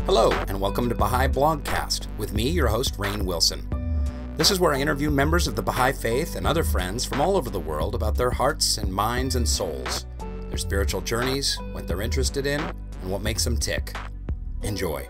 Hello, and welcome to Baha'i Blogcast, with me, your host, Rainn Wilson. This is where I interview members of the Baha'i Faith and other friends from all over the world about their hearts and minds and souls, their spiritual journeys, what they're interested in, and what makes them tick. Enjoy.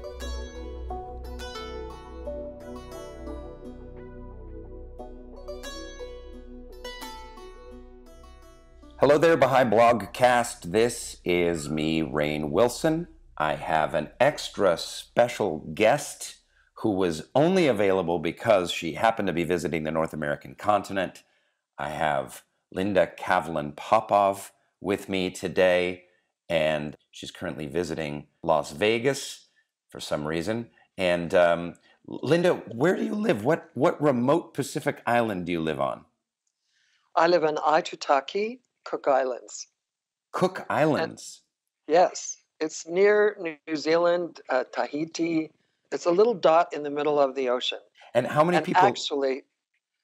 Hello there, Baha'i Blogcast. This is me, Rainn Wilson. I have an extra special guest who was only available because she happened to be visiting the North American continent. I have Linda Kavelin-Popov with me today, and she's currently visiting Las Vegas for some reason. And Linda, where do you live? What remote Pacific island do you live on? I live in Aitutaki, Cook Islands. Cook Islands? Yes. It's near New Zealand, Tahiti. It's a little dot in the middle of the ocean. And how many people? Actually,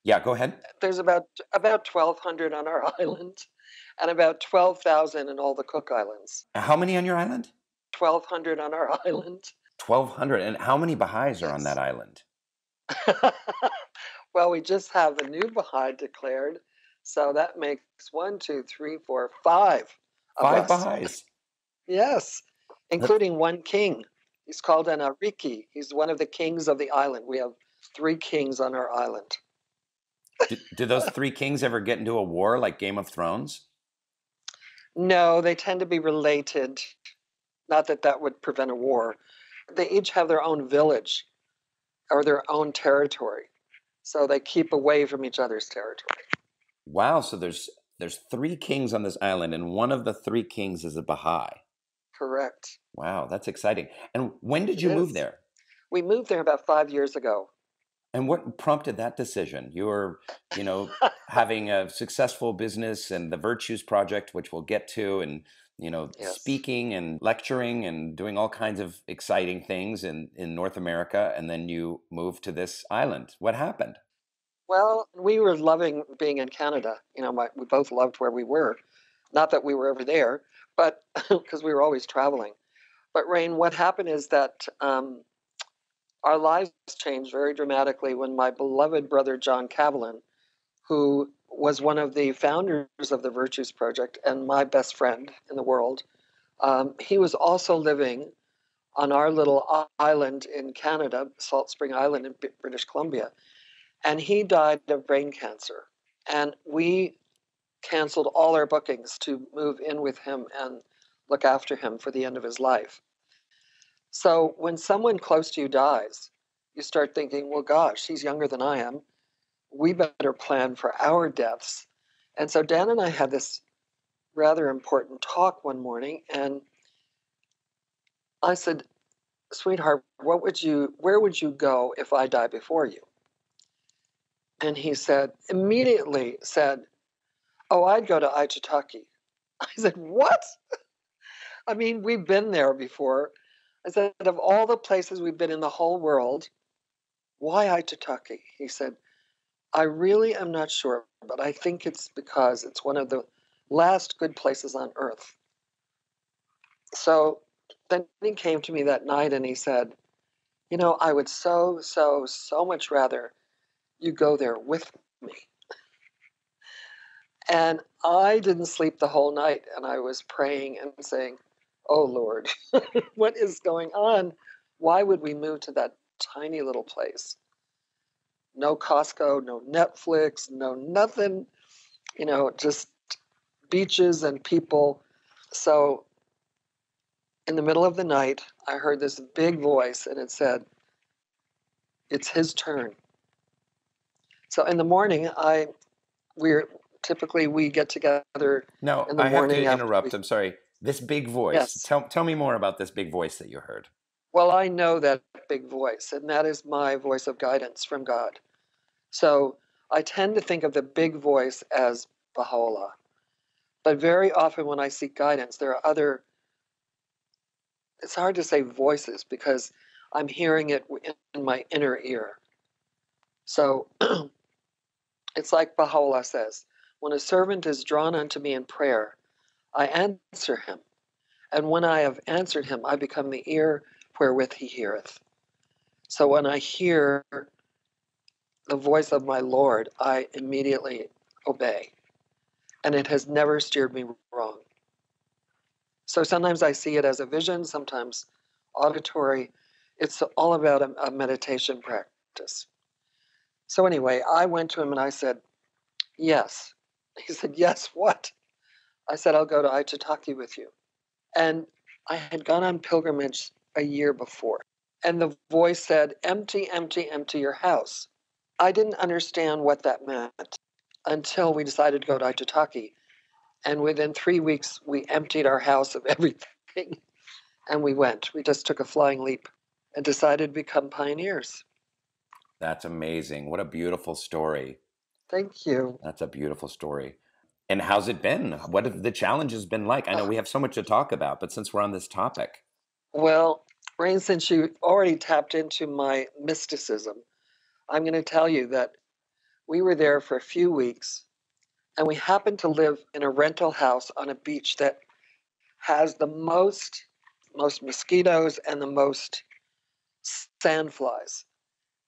yeah, go ahead. There's about 1,200 on our island and about 12,000 in all the Cook Islands. How many on your island? 1,200 on our island. 1,200. And how many Baha'is are on that island? Well, we just have a new Baha'i declared. So that makes 1, 2, 3, 4, 5 of us. 5 Baha'is. Yes, including one king. He's called an Ariki. He's one of the kings of the island. We have 3 kings on our island. Do those 3 kings ever get into a war like Game of Thrones? No, they tend to be related. Not that that would prevent a war. They each have their own village or their own territory. So they keep away from each other's territory. Wow, so there's 3 kings on this island, and one of the 3 kings is a Baha'i. Correct. Wow, that's exciting. And when did you move there? We moved there about 5 years ago. And what prompted that decision? You were, having a successful business and the Virtues Project, which we'll get to, and, Yes. speaking and lecturing and doing all kinds of exciting things in North America, and then you moved to this island. What happened? Well, we were loving being in Canada. We both loved where we were. Not that we were ever there, but because we were always traveling. But Rainn, what happened is that our lives changed very dramatically when my beloved brother John Kavelin, who was one of the founders of the Virtues Project and my best friend in the world, he was also living on our little island in Canada, Salt Spring Island in British Columbia. And he died of brain cancer. And we canceled all our bookings to move in with him and look after him for the end of his life. So when someone close to you dies, you start thinking, well, gosh, he's younger than I am. We better plan for our deaths. And so Dan and I had this rather important talk one morning. And I said, sweetheart, where would you go if I die before you? And he immediately said, oh, I'd go to Aitutaki. I said, what? I mean, we've been there before. I said, of all the places we've been in the whole world, why Aitutaki? He said, I really am not sure, but I think it's because it's one of the last good places on earth. So then he came to me that night and he said, I would so much rather you go there with me. And I didn't sleep the whole night, and I was praying and saying, oh, Lord, what is going on? Why would we move to that tiny little place? No Costco, no Netflix, no nothing, just beaches and people. So in the middle of the night, I heard this big voice, and it said, it's his turn. So in the morning, we get together. No, in the I have morning to interrupt. I'm sorry. This big voice. Yes. Tell me more about this big voice that you heard. Well, I know that big voice, and that is my voice of guidance from God. So I tend to think of the big voice as Baha'u'llah. But very often when I seek guidance, there are other, it's hard to say voices because I'm hearing it in my inner ear. So it's like Baha'u'llah says, when a servant is drawn unto me in prayer, I answer him. And when I have answered him, I become the ear wherewith he heareth. So when I hear the voice of my Lord, I immediately obey. And it has never steered me wrong. So sometimes I see it as a vision, sometimes auditory. It's all about a meditation practice. So anyway, I went to him and I said, yes. He said, yes, what? I said, I'll go to Aitutaki with you. And I had gone on pilgrimage a year before. And the voice said, empty, empty, empty your house. I didn't understand what that meant until we decided to go to Aitutaki. And within 3 weeks, we emptied our house of everything. And we went. We just took a flying leap and decided to become pioneers. That's amazing. What a beautiful story. Thank you. That's a beautiful story. And how's it been? What have the challenges been like? I know we have so much to talk about, but since we're on this topic. Well, Rainn, since you already tapped into my mysticism, I'm going to tell you that we were there for a few weeks, and we happened to live in a rental house on a beach that has the most mosquitoes and the most sandflies.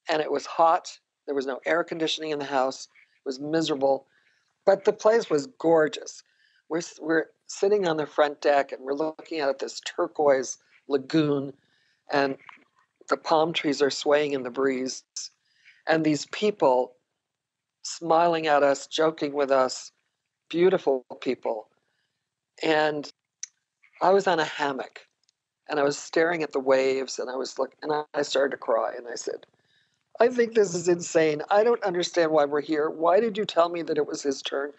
And it was hot. There was no air conditioning in the house. It was miserable. But the place was gorgeous. We're sitting on the front deck, and we're looking at this turquoise lagoon, and the palm trees are swaying in the breeze. And these people smiling at us, joking with us, beautiful people. And I was on a hammock, and I was staring at the waves, and I started to cry, and I said, I think this is insane. I don't understand why we're here. Why did you tell me that it was his turn?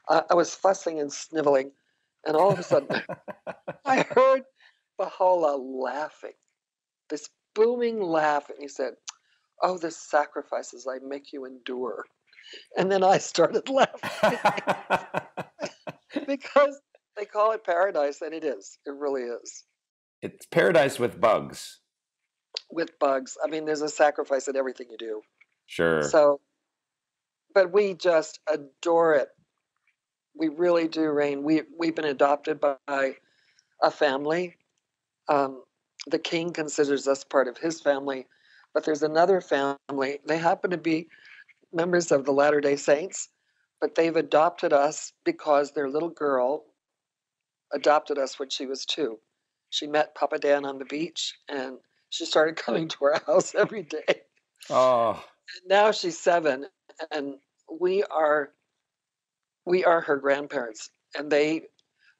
I was fussing and sniveling, and all of a sudden, I heard Baha'u'llah laughing, this booming laugh, and he said, oh, the sacrifices I make you endure. And then I started laughing because they call it paradise, and it is. It really is. It's paradise with bugs. With bugs. I mean, there's a sacrifice in everything you do. Sure. So, but we just adore it. We really do, Rainn. We've been adopted by a family. The king considers us part of his family, but there's another family. They happen to be members of the Latter-day Saints, but they've adopted us because their little girl adopted us when she was 2. She met Papa Dan on the beach, and she started coming to our house every day. Oh. And now she's 7, and we are her grandparents, and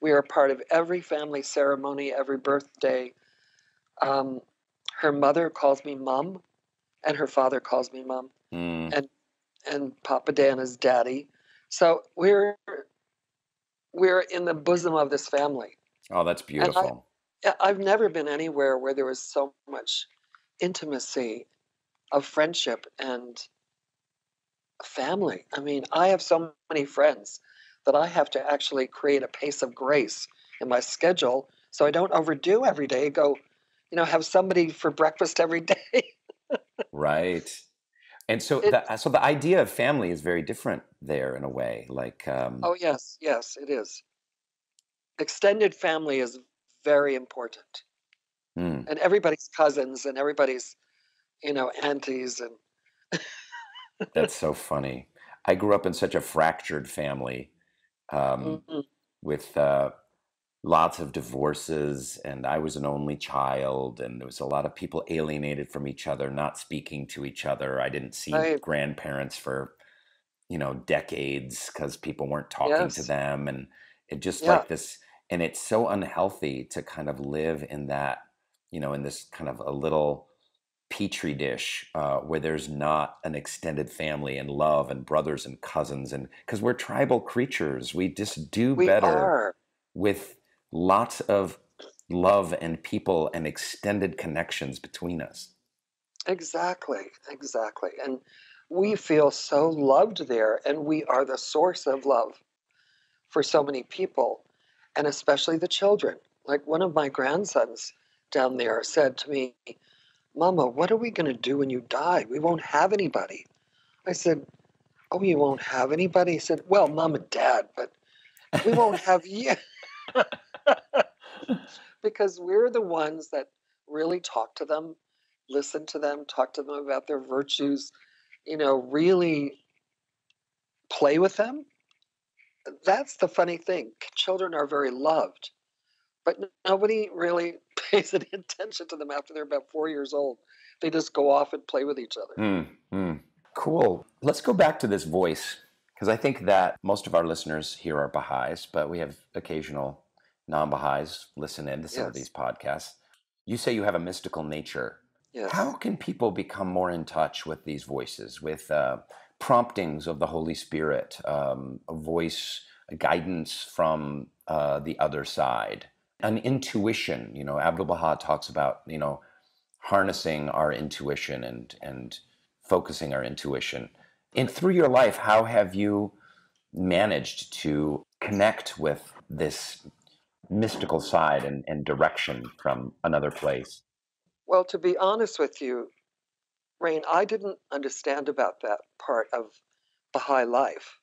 we are part of every family ceremony, every birthday. Her mother calls me Mom, and her father calls me Mom, and Papa Dan is Daddy. So we're in the bosom of this family. Oh, that's beautiful. I've never been anywhere where there was so much intimacy of friendship and family. I mean, I have so many friends that I have to actually create a pace of grace in my schedule so I don't overdo every day. Go, have somebody for breakfast every day. Right. And so the idea of family is very different there in a way. Like, oh, yes, it is. Extended family is very important. And everybody's cousins and everybody's, aunties. And that's so funny. I grew up in such a fractured family with lots of divorces, and I was an only child, and there was a lot of people alienated from each other, not speaking to each other. I didn't see grandparents for, decades because people weren't talking to them, and it just like this, and it's so unhealthy to kind of live in that, in this kind of a little petri dish where there's not an extended family and love and brothers and cousins, and because we're tribal creatures, we just do better with lots of love and people and extended connections between us. Exactly. And we feel so loved there, and we are the source of love for so many people, and especially the children. Like one of my grandsons down there said to me, Mama, what are we going to do when you die? We won't have anybody. I said, oh, you won't have anybody? He said, well, Mom and Dad, but we won't have you. Because we're the ones that really talk to them, listen to them, talk to them about their virtues, really play with them. That's the funny thing. Children are very loved, but nobody really pays any attention to them after they're about 4 years old. They just go off and play with each other. Cool. Let's go back to this voice, because I think that most of our listeners here are Baha'is, but we have occasional non-Baha'is listen in to some of these podcasts. You say you have a mystical nature. Yes. How can people become more in touch with these voices, with promptings of the Holy Spirit, a voice, a guidance from the other side, an intuition? Abdu'l-Baha talks about, harnessing our intuition and focusing our intuition. And through your life, how have you managed to connect with this mystical side and direction from another place? Well, to be honest with you, Rainn, I didn't understand about that part of Baha'i life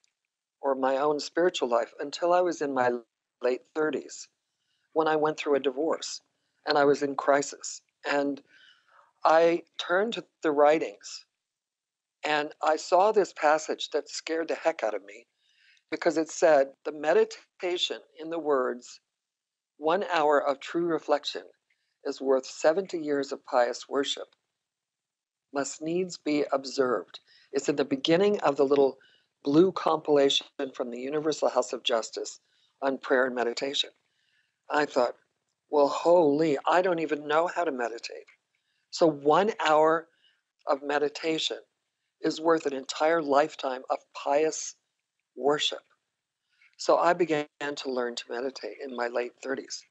or my own spiritual life until I was in my late 30s when I went through a divorce and I was in crisis. And I turned to the writings and I saw this passage that scared the heck out of me because it said, the meditation in the words, 1 hour of true reflection is worth 70 years of pious worship, must needs be observed. It's in the beginning of the little blue compilation from the Universal House of Justice on prayer and meditation. I thought, well, holy, I don't even know how to meditate. So 1 hour of meditation is worth an entire lifetime of pious worship. So I began to learn to meditate in my late 30s.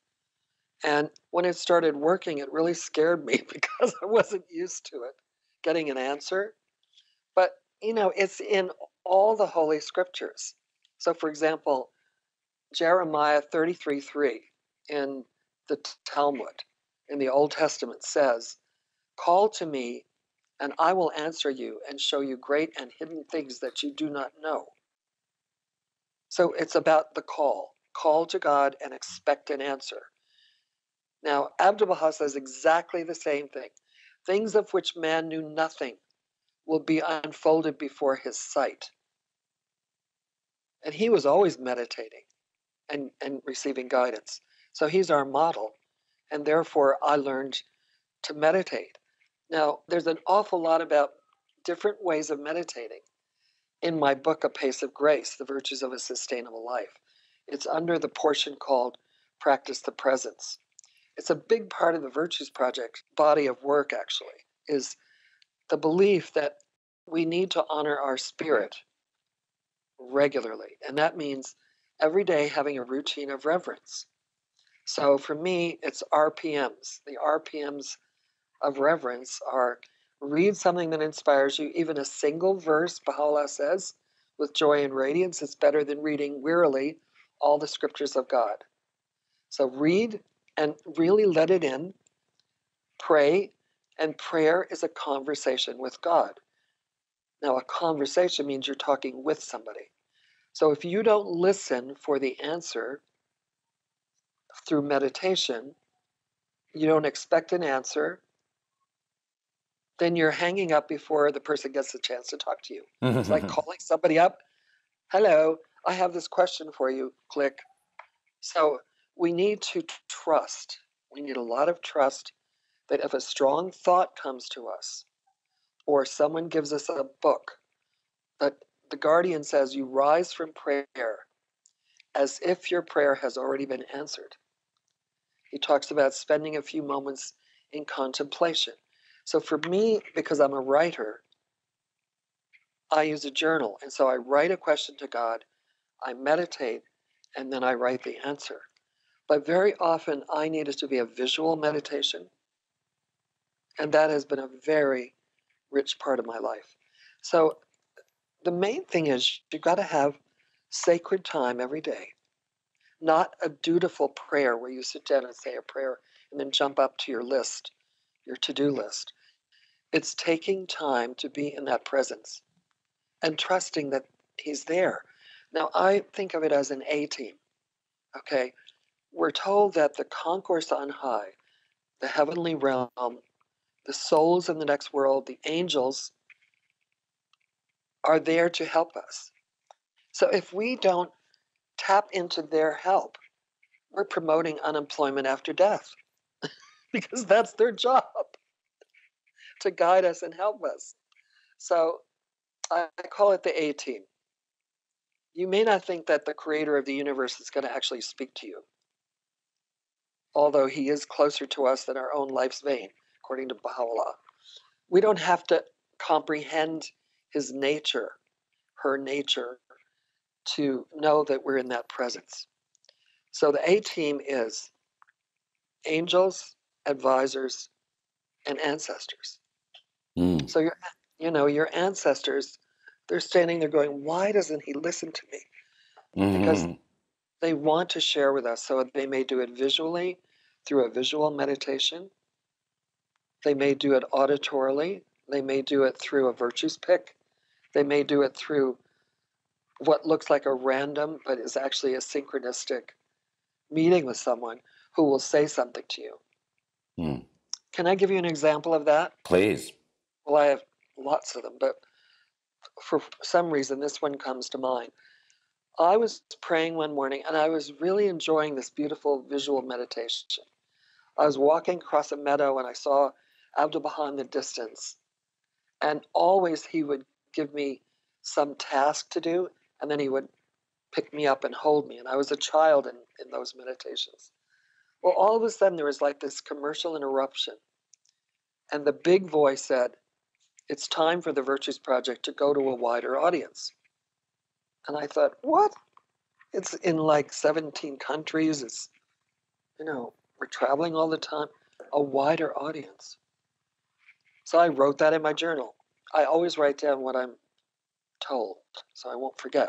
And when it started working, it really scared me because I wasn't used to it, getting an answer. But, it's in all the Holy Scriptures. So, for example, Jeremiah 33:3 in the Talmud, in the Old Testament says, call to me and I will answer you and show you great and hidden things that you do not know. So it's about the call. Call to God and expect an answer. Now, Abdu'l-Baha says exactly the same thing. Things of which man knew nothing will be unfolded before his sight. And he was always meditating and receiving guidance. So he's our model. And therefore, I learned to meditate. Now, there's an awful lot about different ways of meditating in my book, A Pace of Grace, The Virtues of a Sustainable Life. It's under the portion called Practice the Presence. It's a big part of the Virtues Project body of work, actually, is the belief that we need to honor our spirit regularly. And that means every day having a routine of reverence. So for me, it's RPMs. The RPMs of reverence are read something that inspires you, even a single verse, Baha'u'llah says, with joy and radiance is better than reading wearily all the scriptures of God. So read and really let it in, pray, and prayer is a conversation with God. Now, a conversation means you're talking with somebody. So if you don't listen for the answer through meditation, you don't expect an answer, then you're hanging up before the person gets a chance to talk to you. It's like calling somebody up. Hello, I have this question for you. Click. So we need to trust. We need a lot of trust that if a strong thought comes to us or someone gives us a book, that the guardian says you rise from prayer as if your prayer has already been answered. He talks about spending a few moments in contemplation. So for me, because I'm a writer, I use a journal. And so I write a question to God, I meditate, and then I write the answer. But very often I need it to be a visual meditation. And that has been a very rich part of my life. So the main thing is you've got to have sacred time every day, not a dutiful prayer where you sit down and say a prayer and then jump up to your list, your to-do list. It's taking time to be in that presence and trusting that he's there. Now, I think of it as an A team, okay? We're told that the concourse on high, the heavenly realm, the souls in the next world, the angels are there to help us. So if we don't tap into their help, we're promoting unemployment after death because that's their job, to guide us and help us. So I call it the A team. You may not think that the creator of the universe is going to actually speak to you, although he is closer to us than our own life's vein, according to Baha'u'llah. We don't have to comprehend his nature, her nature, to know that we're in that presence. So the A team is angels, advisors, and ancestors. Mm. So your ancestors, they're standing there going, why doesn't he listen to me? Because Mm-hmm. they want to share with us. So they may do it visually through a visual meditation. They may do it auditorily. They may do it through a virtues pick. They may do it through what looks like a random, but is actually a synchronistic meeting with someone who will say something to you. Mm. Can I give you an example of that? Please. Well, I have lots of them, but for some reason, this one comes to mind. I was praying one morning and I was really enjoying this beautiful visual meditation. I was walking across a meadow and I saw Abdu'l-Baha in the distance. And always he would give me some task to do, and then he would pick me up and hold me. And I was a child in those meditations. Well, all of a sudden there was like this commercial interruption. And the big voice said, it's time for the Virtues Project to go to a wider audience. And I thought, what? It's in like 17 countries. It's, we're traveling all the time. A wider audience. So I wrote that in my journal. I always write down what I'm told, so I won't forget.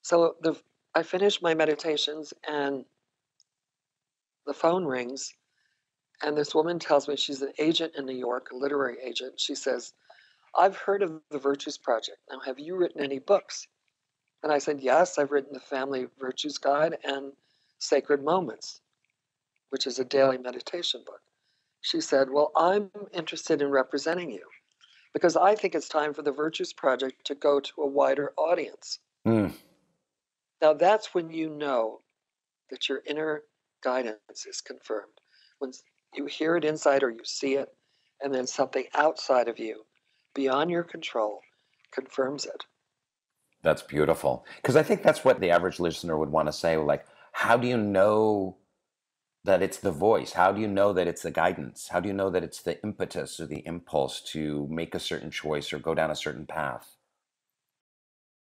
So I finished my meditations and the phone rings and this woman tells me she's an agent in New York, a literary agent. She says, I've heard of the Virtues Project. Now, have you written any books? And I said, yes, I've written the Family Virtues Guide and Sacred Moments, which is a daily meditation book. She said, well, I'm interested in representing you because I think it's time for the Virtues Project to go to a wider audience. Mm. Now, that's when you know that your inner guidance is confirmed. When you hear it inside or you see it, and then something outside of you, beyond your control, confirms it. That's beautiful. Because I think that's what the average listener would want to say. Like, how do you know that it's the voice? How do you know that it's the guidance? How do you know that it's the impetus or the impulse to make a certain choice or go down a certain path?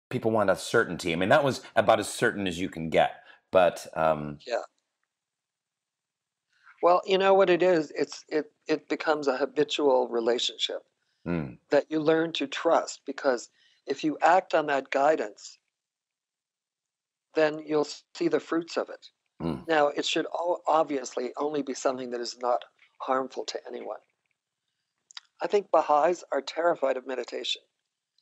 People want a certainty. I mean, that was about as certain as you can get. But Yeah. Well, you know what it is? It becomes a habitual relationship that you learn to trust, because if you act on that guidance, then you'll see the fruits of it. Now, it should obviously only be something that is not harmful to anyone. I think Baha'is are terrified of meditation.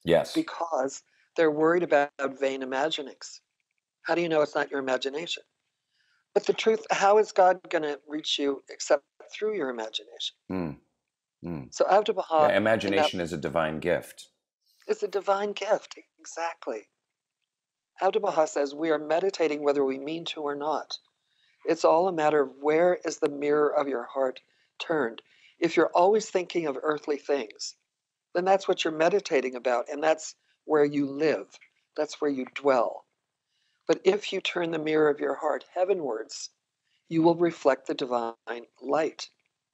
Yes. Because they're worried about vain imaginings. How do you know it's not your imagination? But the truth, how is God going to reach you except through your imagination? So Abdu'l-Baha, imagination is a divine gift. It's a divine gift, exactly. Abdu'l-Baha says we are meditating whether we mean to or not. It's all a matter of where is the mirror of your heart turned. If you're always thinking of earthly things, then that's what you're meditating about, and that's where you live. That's where you dwell. But if you turn the mirror of your heart heavenwards, you will reflect the divine light.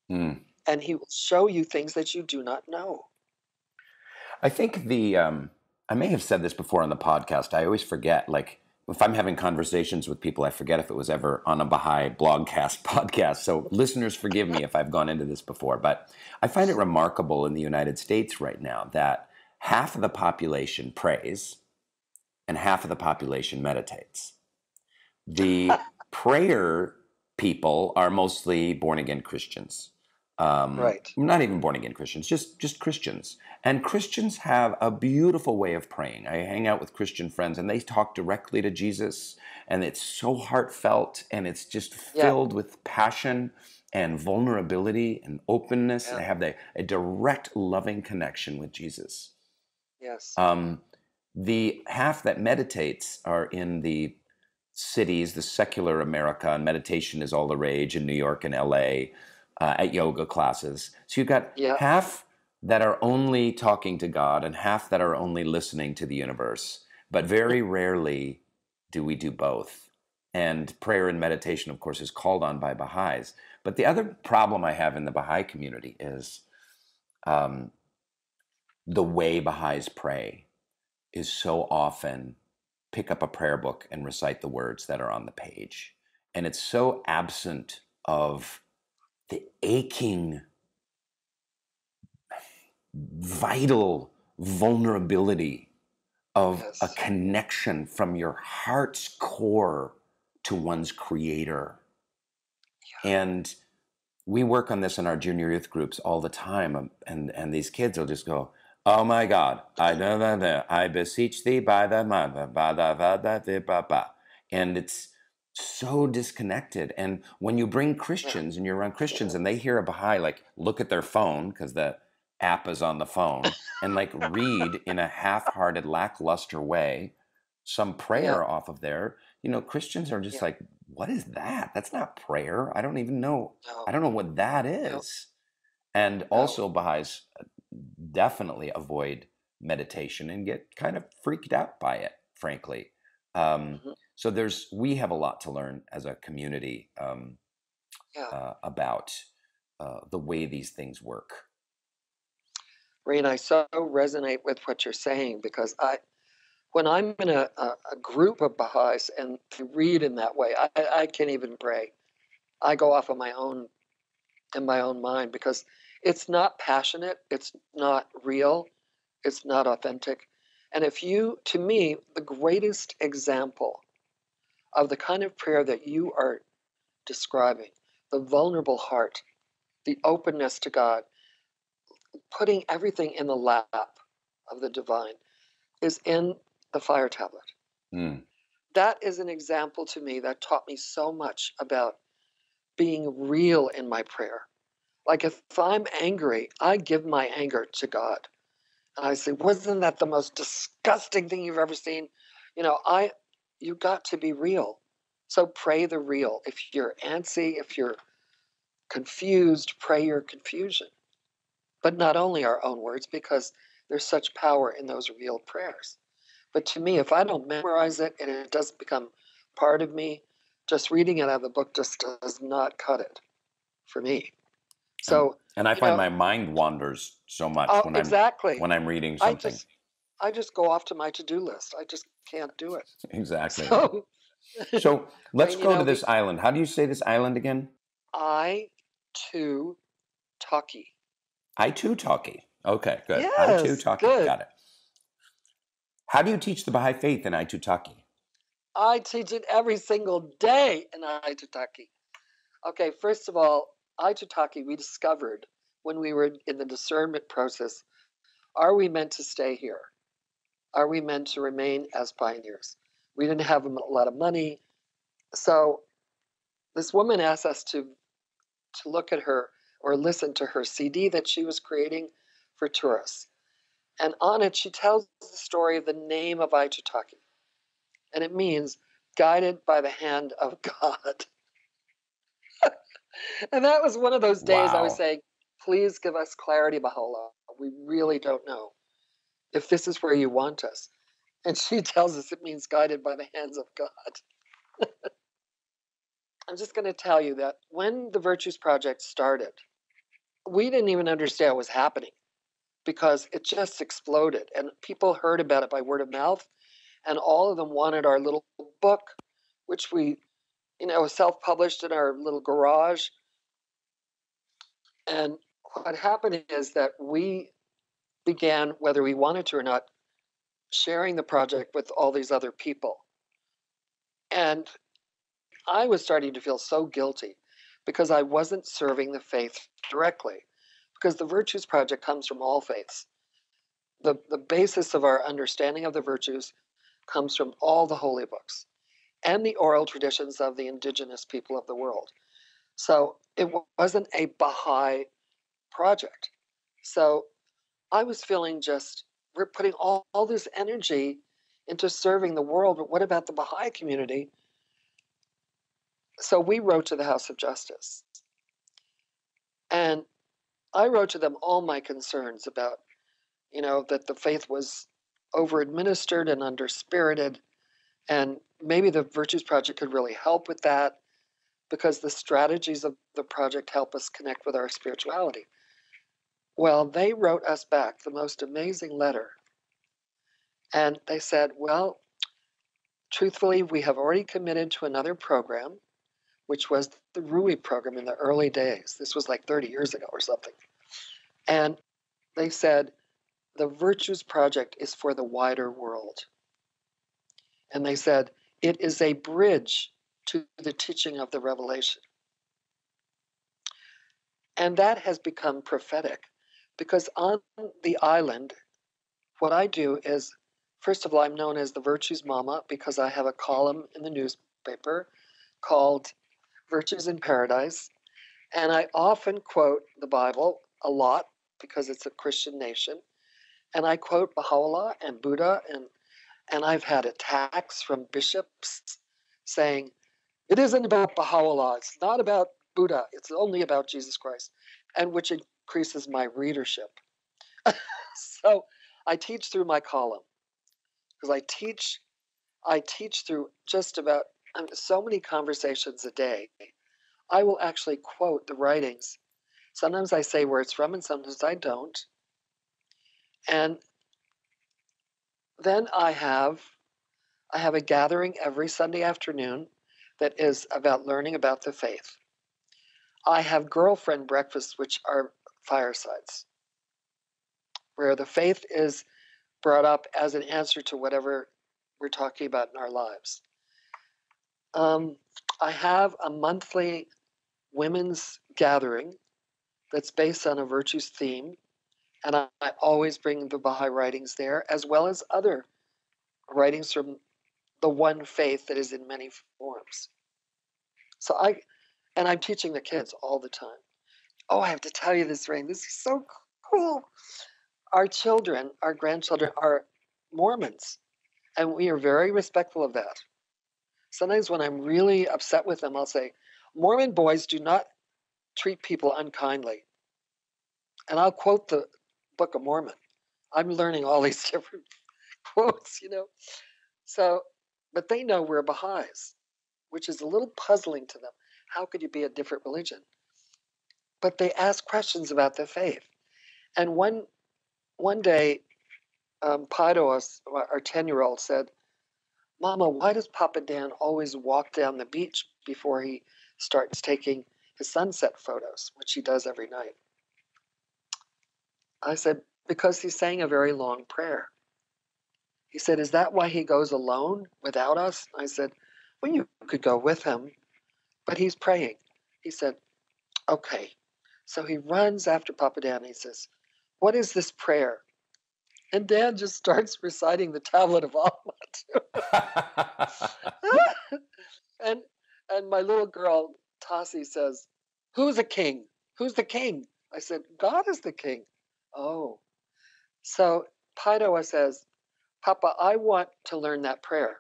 And he will show you things that you do not know. I think I may have said this before on the podcast. I always forget, like, if I'm having conversations with people, I forget if it was ever on a Baha'i Blogcast podcast. So listeners, forgive me if I've gone into this before. But I find it remarkable in the United States right now that half of the population prays and half of the population meditates. The prayer people are mostly born-again Christians. Right. Not even born-again Christians, just Christians. And Christians have a beautiful way of praying. I hang out with Christian friends, and they talk directly to Jesus, and it's so heartfelt, and it's just filled with passion. and vulnerability and openness. Yeah. They have a direct, loving connection with Jesus. Yes. The half that meditates are in the cities, the secular America, and meditation is all the rage in New York and LA at yoga classes. So you've got Yeah. half that are only talking to God and half that are only listening to the universe. But very rarely do we do both. And prayer and meditation, of course, is called on by Baha'is. But the other problem I have in the Baha'i community is um, the way Baha'is pray is so often pick up a prayer book and recite the words that are on the page. And it's so absent of the aching, vital vulnerability of a Yes. connection from your heart's core to one's creator. And we work on this in our junior youth groups all the time. And these kids will just go, "Oh my God, I beseech thee by the mother, ba da ba da di ba ba." And it's so disconnected. And when you bring Yeah. Christians and you're around Christians and they hear a Baha'i like look at their phone because the app is on the phone and like read in a half-hearted, lackluster way some Yeah. prayer off of there, Christians are just Yeah. like, what is that? That's not prayer. I don't even know. I No. don't know what that No. is. And No. also, Baha'is definitely avoid meditation and get kind of freaked out by it, frankly. Mhm. So we have a lot to learn as a community Yeah. about the way these things work. Rain, I so resonate with what you're saying because when I'm in a group of Baha'is and to read in that way, I can't even pray. I go off on my own in my own mind because it's not passionate, it's not real, it's not authentic. And to me, the greatest example of the kind of prayer that you are describing, the vulnerable heart, the openness to God, putting everything in the lap of the divine, is in the fire tablet. Mm. That is an example to me that taught me so much about being real in my prayer. Like if I'm angry, I give my anger to God. And I say, wasn't that the most disgusting thing you've ever seen? You got to be real. So pray the real. If you're antsy, if you're confused, pray your confusion. But not only our own words, because there's such power in those real prayers. But to me, if I don't memorize it and it doesn't become part of me, just reading it out of the book just does not cut it for me. And So, and I you find know, my mind wanders so much oh, when I'm exactly. reading I something. just I just go off to my to-do list. I just can't do it. Exactly. So, So let's Rain, go to this island. How do you say this island again? Aitutaki. Aitutaki. Okay, good. Yes, Aitutaki. good. Got it. How do you teach the Baha'i Faith in Aitutaki? I teach it every single day in Aitutaki. Okay, first of all, Aitutaki we discovered when we were in the discernment process. Are we meant to stay here? Are we meant to remain as pioneers? We didn't have a lot of money. So this woman asked us to look at her or listen to her CD that she was creating for tourists. And on it, she tells the story of the name of Aitutaki. And it means guided by the hand of God. And that was one of those days I was Wow. saying, please give us clarity, Baha'u'llah. We really don't know if this is where you want us. And she tells us it means guided by the hands of God. I'm just going to tell you that when the Virtues Project started, we didn't even understand what was happening because it just exploded. And people heard about it by word of mouth. And all of them wanted our little book, which we, self-published in our little garage. And what happened is that we began, whether we wanted to or not, sharing the project with all these other people. And I was starting to feel so guilty because I wasn't serving the faith directly. Because the Virtues Project comes from all faiths. The basis of our understanding of the virtues comes from all the holy books and the oral traditions of the indigenous people of the world. So it wasn't a Baha'i project. So I was feeling just, we're putting all this energy into serving the world, but what about the Baha'i community? So we wrote to the House of Justice. And I wrote to them all my concerns about, that the faith was over administered and under spirited. And maybe the Virtues Project could really help with that because the strategies of the project help us connect with our spirituality. Well, they wrote us back the most amazing letter. And they said, well, truthfully, we have already committed to another program, which was the RUI program in the early days. This was like 30 years ago or something. And they said, the Virtues Project is for the wider world. And they said, it is a bridge to the teaching of the revelation. And that has become prophetic because on the island, what I do is, first of all, I'm known as the Virtues Mama because I have a column in the newspaper called Virtues in Paradise. And I often quote the Bible a lot because it's a Christian nation. And I quote Baha'u'llah and Buddha, and I've had attacks from bishops saying, it isn't about Baha'u'llah, it's not about Buddha, it's only about Jesus Christ, and which increases my readership. So I teach through my column because I teach through just about so many conversations a day. I will actually quote the writings. Sometimes I say where it's from and sometimes I don't. And then I have a gathering every Sunday afternoon that is about learning about the faith. I have girlfriend breakfasts, which are firesides, where the faith is brought up as an answer to whatever we're talking about in our lives. I have a monthly women's gathering that's based on a virtues theme, and I always bring the Baha'i writings there, as well as other writings from the one faith that is in many forms. So I'm teaching the kids all the time. Oh, I have to tell you this, Rainn. This is so cool. Our children, our grandchildren are Mormons, and we are very respectful of that. Sometimes when I'm really upset with them, I'll say, Mormon boys do not treat people unkindly. And I'll quote the Book of Mormon. I'm learning all these different quotes, So, but they know we're Baha'is, which is a little puzzling to them. How could you be a different religion? But they ask questions about the faith. And one day, Pido, our 10-year-old, said, Mama, why does Papa Dan always walk down the beach before he starts taking his sunset photos, which he does every night? I said, because he's saying a very long prayer. He said, is that why he goes alone without us? I said, well, you could go with him, but he's praying. He said, okay. So he runs after Papa Dan and he says, what is this prayer? And Dan just starts reciting the Tablet of Allah. and my little girl, Tassie, says, who's a king? Who's the king? I said, God is the king. Oh. So Paidoa says, Papa, I want to learn that prayer.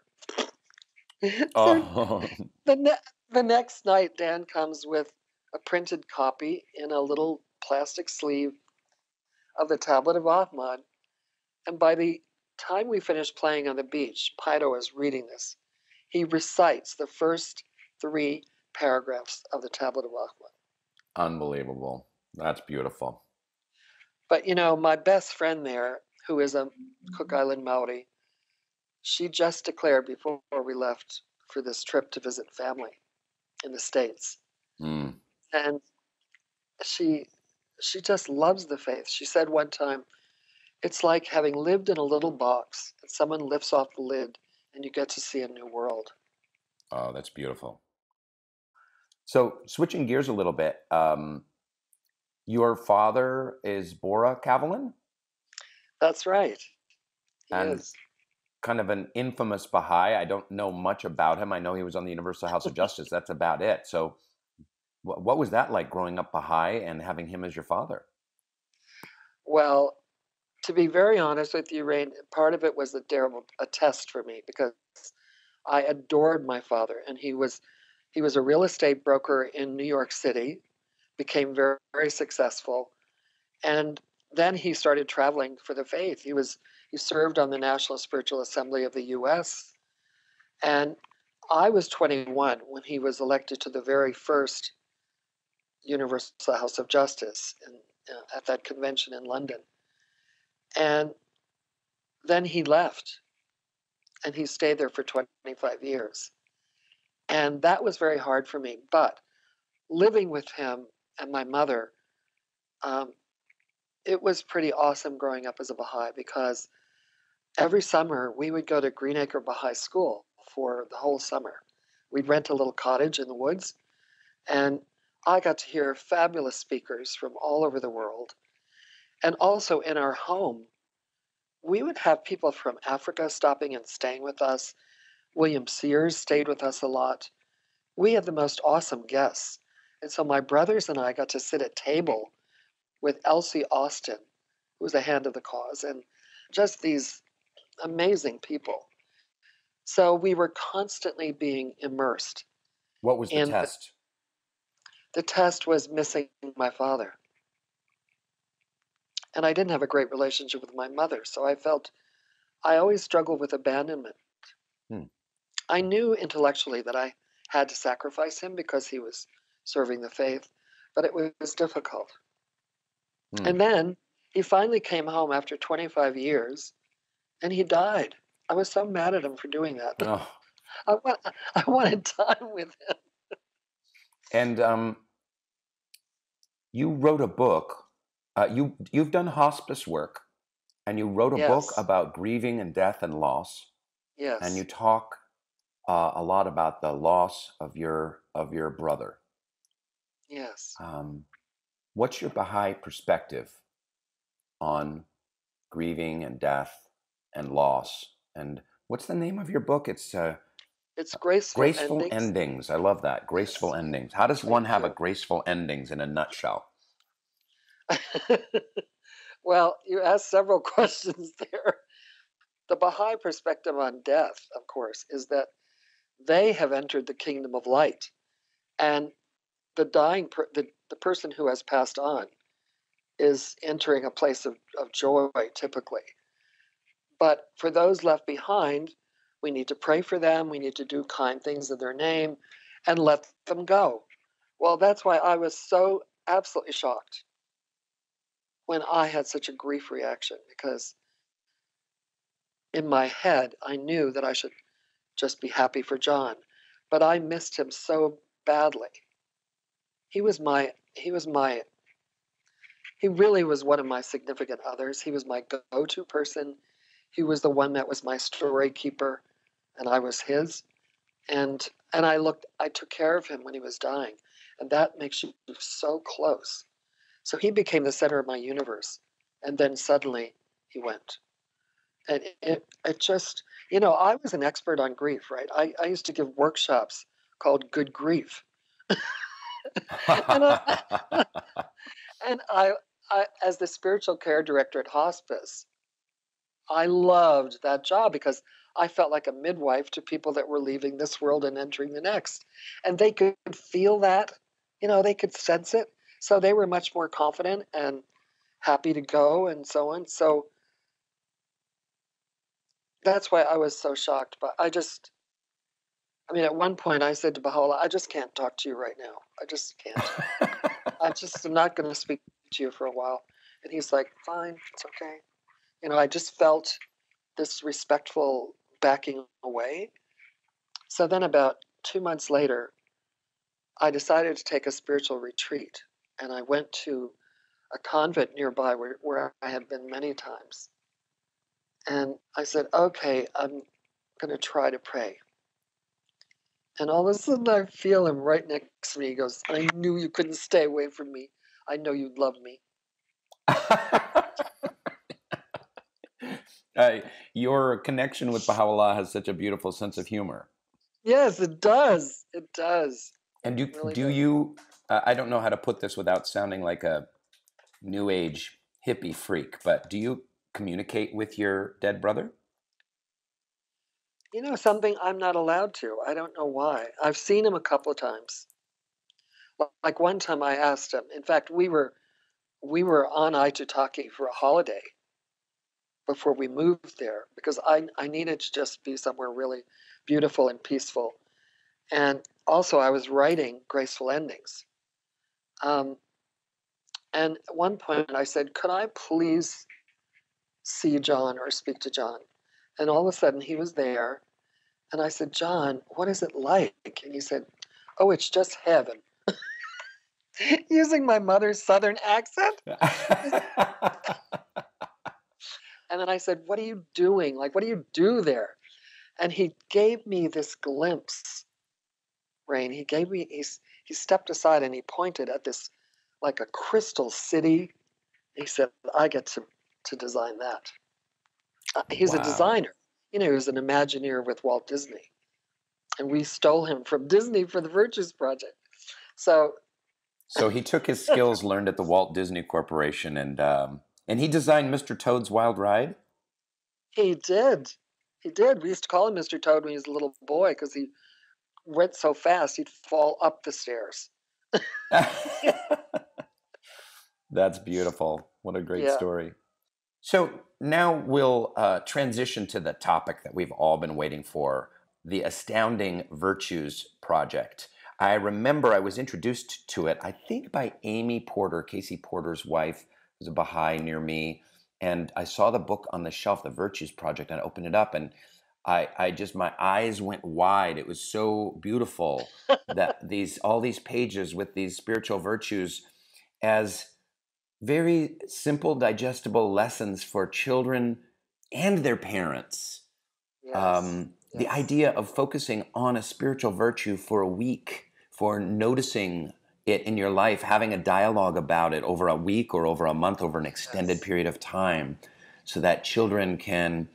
So the next night, Dan comes with a printed copy in a little plastic sleeve of the Tablet of Ahmad. And by the time we finish playing on the beach, Paido is reading this. He recites the first 3 paragraphs of the Tablet of Ahmad. Unbelievable. That's beautiful. But, my best friend there, who is a Cook Island Maori, she just declared before we left for this trip to visit family in the States. Mm. And she just loves the faith. She said one time, it's like having lived in a little box and someone lifts off the lid and you get to see a new world. Oh, that's beautiful. So switching gears a little bit, your father is Bora Kavelin? That's right. He and is. Kind of an infamous Baha'i. I don't know much about him. I know he was on the Universal House of Justice. That's about it. So What was that like growing up Baha'i and having him as your father? Well, to be very honest with you, Rain, part of it was a test for me because I adored my father, and he was a real estate broker in New York City, became very, very successful, and then he started traveling for the faith. He served on the National Spiritual Assembly of the U.S., and I was 21 when he was elected to the very first Universal House of Justice at that convention in London. And then he left, and he stayed there for 25 years. And that was very hard for me. But living with him and my mother, it was pretty awesome growing up as a Baha'i because every summer we would go to Greenacre Baha'i School for the whole summer. We'd rent a little cottage in the woods, and I got to hear fabulous speakers from all over the world. And also in our home, we would have people from Africa stopping and staying with us. William Sears stayed with us a lot. We had the most awesome guests. And so my brothers and I got to sit at table with Elsie Austin, who was a hand of the cause, and just these amazing people. So we were constantly being immersed. What was the test? The test was missing my father. And I didn't have a great relationship with my mother, so I always struggled with abandonment. I knew intellectually that I had to sacrifice him because he was serving the faith, but it was difficult. And then he finally came home after 25 years, and he died. I was so mad at him for doing that. Oh. I wanted time with him. And you wrote a book. You've done hospice work, and you wrote a book about grieving and death and loss. Yes. And you talk a lot about the loss of your brother. Yes. What's your Baha'i perspective on grieving and death and loss? And what's the name of your book? It's Graceful Endings. I love that. Graceful Endings. How does one have a graceful endings in a nutshell? Well, you asked several questions there. The Baha'i perspective on death, of course, is that they have entered the kingdom of light, and the the person who has passed on is entering a place of joy, typically. But for those left behind, we need to pray for them. We need to do kind things in their name and let them go. Well, that's why I was so absolutely shocked when I had such a grief reaction, because in my head, I knew that I should just be happy for John, but I missed him so badly. He really was one of my significant others. He was my go-to person. He was the one that was my story keeper, and I was his. And I took care of him when he was dying, and that makes you so close. So he became the center of my universe, and then suddenly he went. And it just, I was an expert on grief, right? I used to give workshops called Good Grief. and I, as the spiritual care director at hospice, I loved that job because I felt like a midwife to people that were leaving this world and entering the next. And they could feel that, they could sense it. So they were much more confident and happy to go and so on. So that's why I was so shocked. But at one point I said to Baha'u'llah, I just can't talk to you right now. I just can't. I'm not going to speak to you for a while. And he's like, fine, it's okay. I just felt this respectful backing away. So then about 2 months later, I decided to take a spiritual retreat. And I went to a convent nearby where I had been many times. And I said, okay, I'm going to try to pray. And all of a sudden I feel him right next to me. He goes, I knew you couldn't stay away from me. I know you'd love me. Your connection with Baha'u'llah has such a beautiful sense of humor. Yes, it does. It does. And It really do does. you I don't know how to put this without sounding like a new age hippie freak, but do you communicate with your dead brother? You know something, I'm not allowed to. I don't know why. I've seen him a couple of times. Like one time I asked him. In fact, we were on Aitutaki for a holiday before we moved there because I needed to just be somewhere really beautiful and peaceful. And also I was writing Graceful Endings. Um, and at one point I said, could I please see John or speak to John? And all of a sudden he was there. And I said, John, what is it like? And he said, oh, it's just heaven. Using my mother's Southern accent. And then I said, what are you doing? Like, what do you do there? And he gave me this glimpse, Rainn. He stepped aside and he pointed at this, like a crystal city. He said, I get to design that. He's a Wow. designer. You know, he was an Imagineer with Walt Disney. And we stole him from Disney for the Virtues Project. So So he took his skills learned at the Walt Disney Corporation and he designed Mr. Toad's Wild Ride. he did. He did. We used to call him Mr. Toad when he was a little boy because he went so fast he'd fall up the stairs. That's beautiful. What a great Yeah. story. So now we'll transition to the topic that we've all been waiting for, the Astounding Virtues Project. I remember I was introduced to it, I think by Amy Porter, Casey Porter's wife, who's a Baha'i near me. And I saw the book on the shelf, the Virtues Project, and I opened it up and I just, my eyes went wide. It was so beautiful that all these pages with these spiritual virtues as very simple, digestible lessons for children and their parents. Yes. The Yes. idea of focusing on a spiritual virtue for a week, for noticing it in your life, having a dialogue about it over a week or over a month, over an extended Yes. period of time, so that children can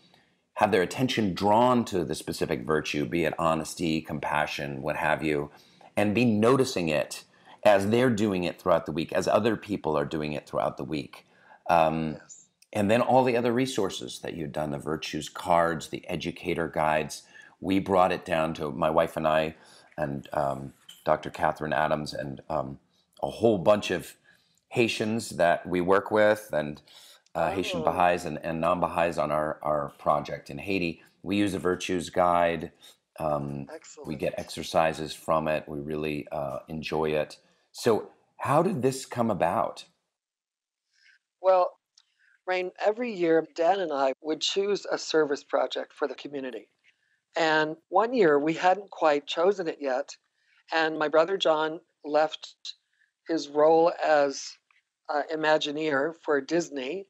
have their attention drawn to the specific virtue, be it honesty, compassion, what have you, and be noticing it as they're doing it throughout the week, as other people are doing it throughout the week. Um, Yes. and then all the other resources that you've done, the virtues cards, the educator guides. We brought it down to my wife and I and Dr. Catherine Adams and a whole bunch of Haitians that we work with and Haitian Oh, Baha'is and non-Baha'is on our project in Haiti. We use a virtues guide. We get excellent. exercises from it. We really enjoy it. So how did this come about? Well, Rain, every year Dan and I would choose a service project for the community. And one year we hadn't quite chosen it yet. And my brother John left his role as Imagineer for Disney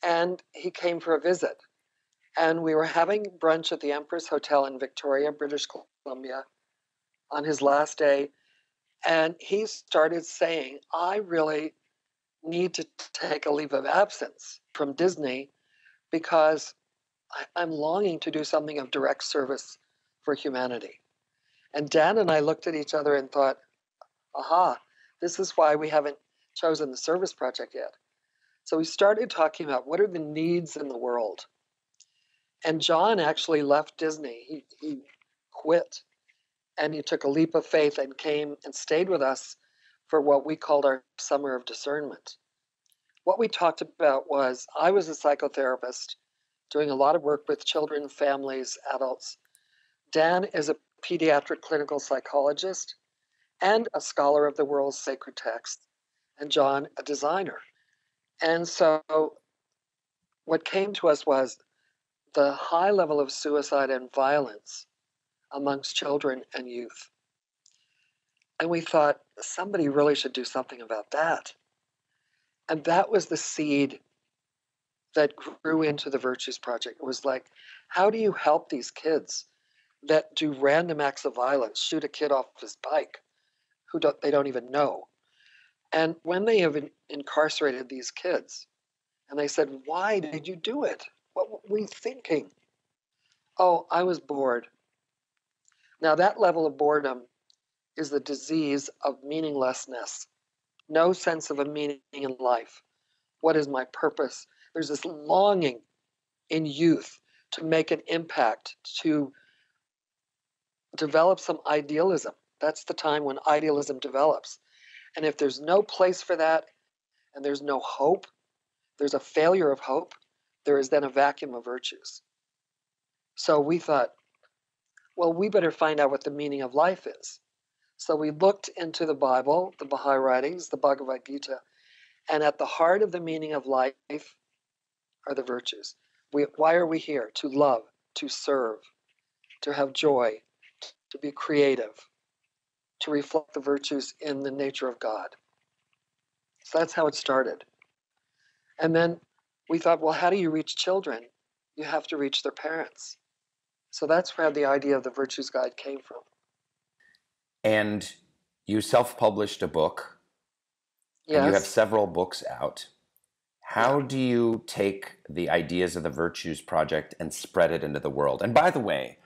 and he came for a visit. And we were having brunch at the Empress Hotel in Victoria, British Columbia, on his last day. And he started saying, I really need to take a leave of absence from Disney because I'm longing to do something of direct service for humanity. And Dan and I looked at each other and thought, aha, this is why we haven't chosen the service project yet. So we started talking about what are the needs in the world. And John actually left Disney. He quit and he took a leap of faith and came and stayed with us for what we called our summer of discernment. What we talked about was I was a psychotherapist doing a lot of work with children, families, adults. Dan is a pediatric clinical psychologist and a scholar of the world's sacred texts, and John, a designer. And so what came to us was the high level of suicide and violence amongst children and youth. And we thought somebody really should do something about that. And that was the seed that grew into the Virtues Project. It was like, how do you help these kids that do random acts of violence, shoot a kid off his bike who they don't even know? And when they have incarcerated these kids, and they said, why did you do it? What were we thinking? Oh, I was bored. Now, that level of boredom is the disease of meaninglessness. No sense of a meaning in life. What is my purpose? There's this longing in youth to make an impact, to develop some idealism. That's the time when idealism develops. And if there's no place for that, and there's no hope, there's a failure of hope, there is then a vacuum of virtues. So we thought, well, we better find out what the meaning of life is. So we looked into the Bible, the Baha'i writings, the Bhagavad Gita, and at the heart of the meaning of life are the virtues. Why are we here? To love, to serve, to have joy, to be creative, to reflect the virtues in the nature of God. So that's how it started. And then we thought, well, how do you reach children? You have to reach their parents. So that's where the idea of the Virtues Guide came from. And you self-published a book, and you have Yes. several books out. How do you take the ideas of the Virtues Project and spread it into the world? And by the way,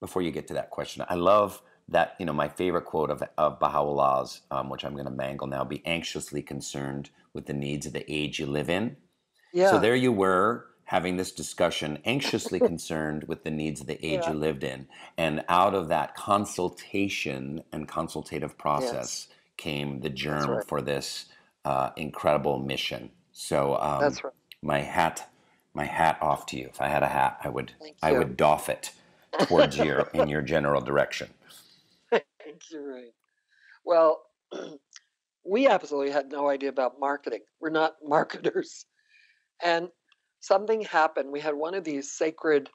before you get to that question, I love that, my favorite quote of Baha'u'llah's, which I'm going to mangle now, be anxiously concerned with the needs of the age you live in. Yeah. So there you were having this discussion, anxiously concerned with the needs of the age you lived in. And out of that consultation and consultative process came the germ for this incredible mission. So That's right. my hat off to you. If I had a hat, I you. would doff it towards you in your general direction. Thank you, Rainn. Well, we absolutely had no idea about marketing. We're not marketers. And something happened. We had one of these sacred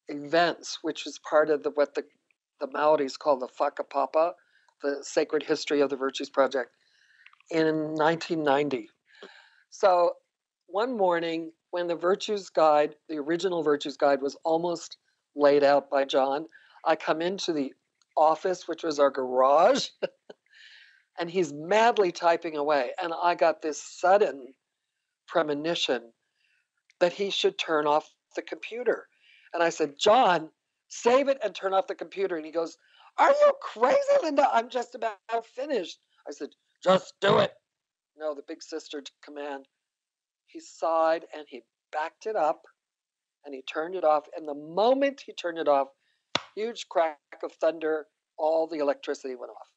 events, which was part of what the Maoris call the Whakapapa, the Sacred History of the Virtues Project, in 1990. So one morning, when the Virtues Guide, the original Virtues Guide, was almost laid out by John, I come into the office, which was our garage, and he's madly typing away. And I got this sudden premonition that he should turn off the computer. And I said, John, save it and turn off the computer. And he goes, are you crazy, Linda? I'm just about finished. I said, just do it. No, the big sister command. He sighed and he backed it up and he turned it off. And the moment he turned it off, huge crack of thunder, all the electricity went off.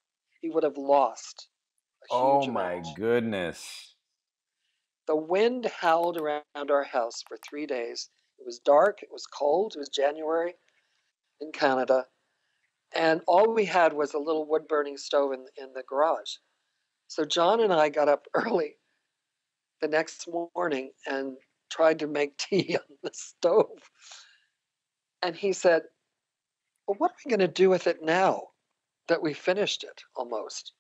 He would have lost a huge amount. Oh my goodness. The wind howled around our house for 3 days. It was dark, it was cold, it was January in Canada. And all we had was a little wood-burning stove in the garage. So John and I got up early the next morning and tried to make tea on the stove. And he said, well, what are we going to do with it now that we finished it almost?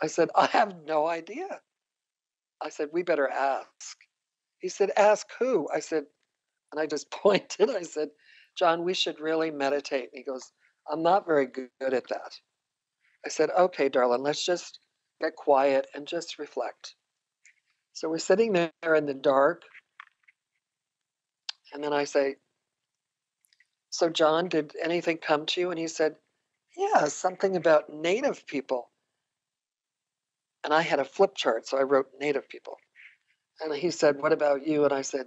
I said, I have no idea. I said, we better ask. He said, ask who? I said, and I just pointed, I said, John, we should really meditate. And he goes, I'm not very good at that. I said, okay, darling, let's just get quiet and just reflect. So we're sitting there in the dark. And then I say, so John, did anything come to you? And he said, yeah, something about Native people. And I had a flip chart, so I wrote Native people. And he said, what about you? And I said,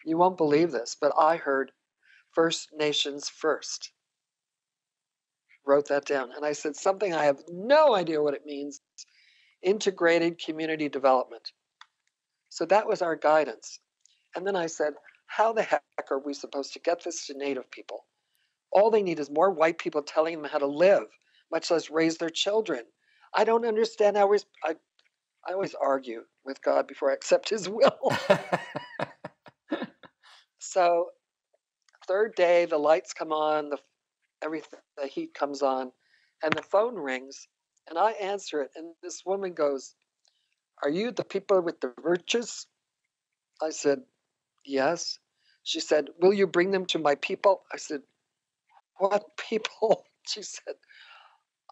you won't believe this, but I heard First Nations first. Wrote that down. And I said, something I have no idea what it means, integrated community development. So that was our guidance. And then I said, how the heck are we supposed to get this to Native people? All they need is more white people telling them how to live, much less raise their children. I don't understand how I always argue with God before I accept his will. So third day, the lights come on, the heat comes on, and the phone rings, and I answer it, and this woman goes, are you the people with the virtues? I said, yes. She said, will you bring them to my people? I said, what people? She said,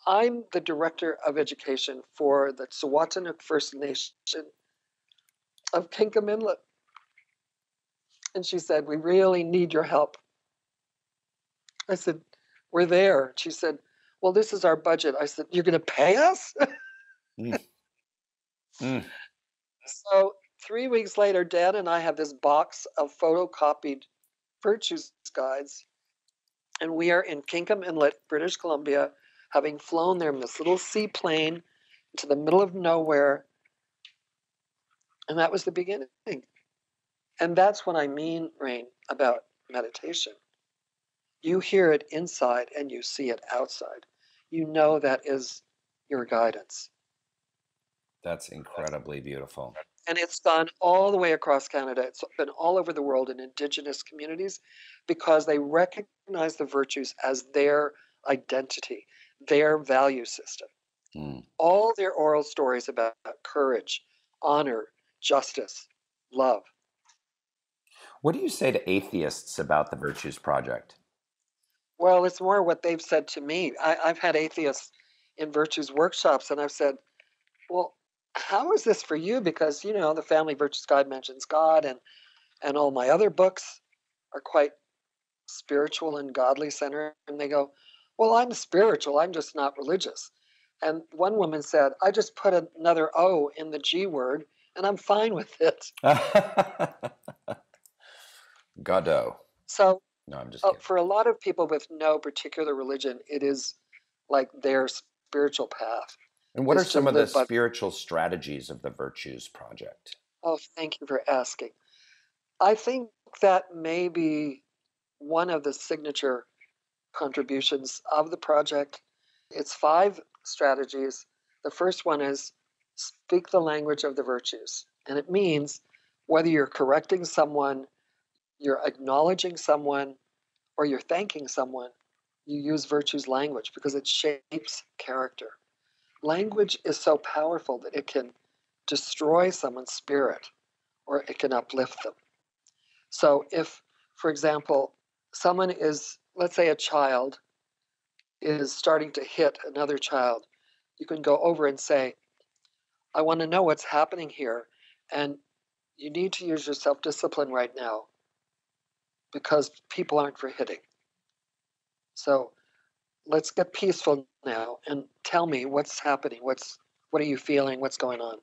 I'm the director of education for the Tsawwatanuk First Nation of Kinkum Inlet. And she said, we really need your help. I said, we're there. She said, well, this is our budget. I said, you're going to pay us? Mm. Mm. So 3 weeks later, Dad and I have this box of photocopied virtues guides, and we are in Kingham Inlet, British Columbia, having flown there in this little seaplane into the middle of nowhere. And that was the beginning. And that's what I mean, Rainn, about meditation. You hear it inside and you see it outside. You know that is your guidance. That's incredibly beautiful. And it's gone all the way across Canada. It's been all over the world in Indigenous communities because they recognize the virtues as their identity, their value system. Mm. All their oral stories about courage, honor, justice, love. What do you say to atheists about the Virtues Project? Well, it's more what they've said to me. I've had atheists in virtues workshops, and I've said, well, how is this for you? Because, the Family Virtues Guide mentions God, and all my other books are quite spiritual and godly centered. And they go, well, I'm spiritual, I'm just not religious. And one woman said, I just put another O in the G word, and I'm fine with it. Godot. So No, I'm just kidding. for a lot of people with no particular religion, it is like their spiritual path. And what are is to some of the live by- spiritual strategies of the Virtues Project? Oh, thank you for asking. I think that may be one of the signature contributions of the project. It's 5 strategies. The first one is speak the language of the virtues. And it means whether you're correcting someone, you're acknowledging someone, or you're thanking someone, you use virtues language because it shapes character. Language is so powerful that it can destroy someone's spirit or it can uplift them. So if, for example, someone is, let's say a child is starting to hit another child, you can go over and say, I want to know what's happening here, and you need to use your self-discipline right now because people aren't for hitting. So let's get peaceful now and tell me what's happening. What are you feeling? What's going on?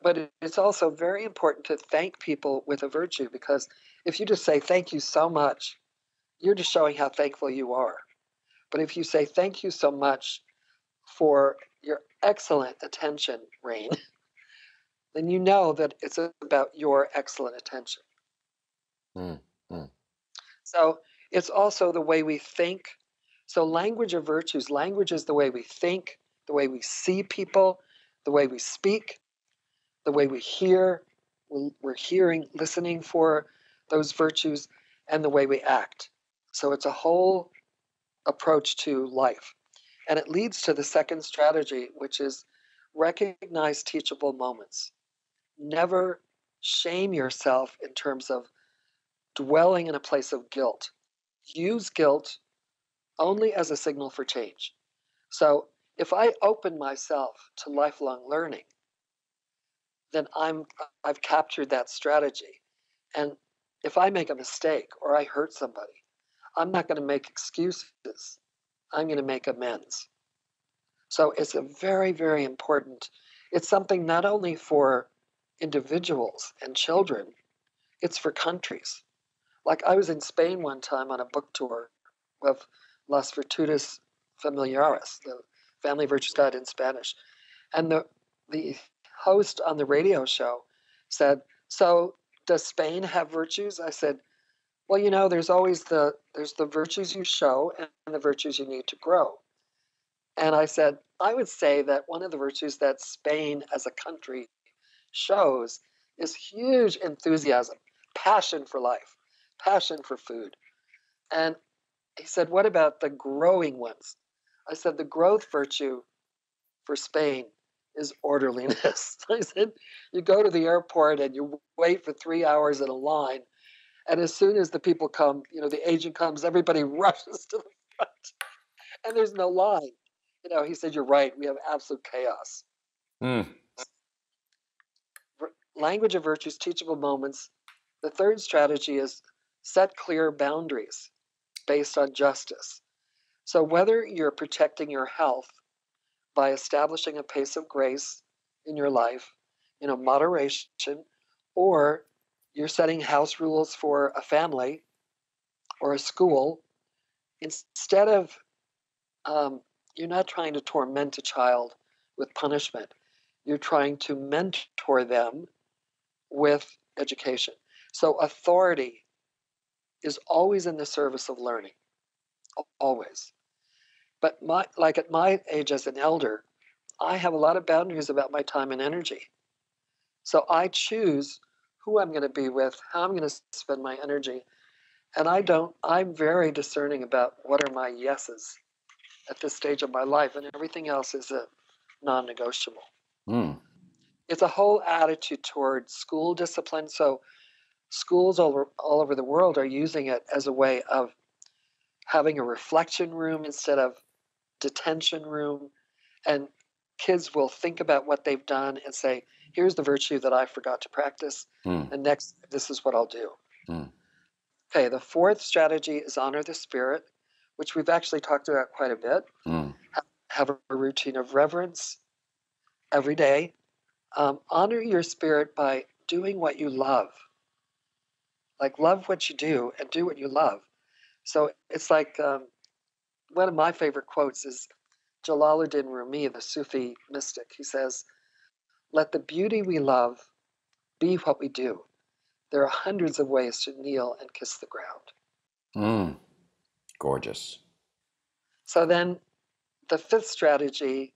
But it's also very important to thank people with a virtue, because if you just say thank you so much, you're just showing how thankful you are. But if you say thank you so much for your excellent attention, Rainn, then you know that it's about your excellent attention. Mm. Mm. So it's also the way we think. So language of virtues, language is the way we think, the way we see people, the way we speak, the way we hear. We're hearing, listening for those virtues, and the way we act. So it's a whole approach to life. And it leads to the second strategy, which is recognize teachable moments. Never shame yourself in terms of dwelling in a place of guilt. Use guilt only as a signal for change. So if I open myself to lifelong learning, then I've captured that strategy. And if I make a mistake or I hurt somebody, I'm not going to make excuses. I'm going to make amends. So it's a very, very important. It's something not only for individuals and children, it's for countries. Like I was in Spain one time on a book tour of Las Virtudes Familiares, the Family Virtues Guide in Spanish. And the host on the radio show said, so does Spain have virtues? I said, well, there's always there's the virtues you show and the virtues you need to grow. And I said, I would say that one of the virtues that Spain as a country shows is huge enthusiasm, passion for life, passion for food. And he said, what about the growing ones? I said, the growth virtue for Spain is orderliness. I said, you go to the airport and you wait for 3 hours in a line. And as soon as the people come, the agent comes, everybody rushes to the front. And there's no line. He said, you're right. We have absolute chaos. Mm. Language of virtues, teachable moments. The third strategy is set clear boundaries based on justice. So whether you're protecting your health by establishing a pace of grace in your life, moderation, or you're setting house rules for a family or a school, instead of, you're not trying to torment a child with punishment. You're trying to mentor them with education. So authority is always in the service of learning, always. But at my age as an elder, I have a lot of boundaries about my time and energy. So I choose who I'm going to be with, how I'm going to spend my energy. And I'm very discerning about what are my yeses at this stage of my life, and everything else is a non-negotiable. Mm. It's a whole attitude toward school discipline. So schools all over the world are using it as a way of having a reflection room instead of detention room. And kids will think about what they've done and say, here's the virtue that I forgot to practice. Mm. And next, this is what I'll do. Mm. Okay, the fourth strategy is honor the spirit, which we've actually talked about quite a bit. Mm. Have a routine of reverence every day. Honor your spirit by doing what you love. Like, love what you do and do what you love. So it's like one of my favorite quotes is Jalaluddin Rumi, the Sufi mystic. He says, "Let the beauty we love be what we do. There are hundreds of ways to kneel and kiss the ground." Mm. Gorgeous. So then the fifth strategy,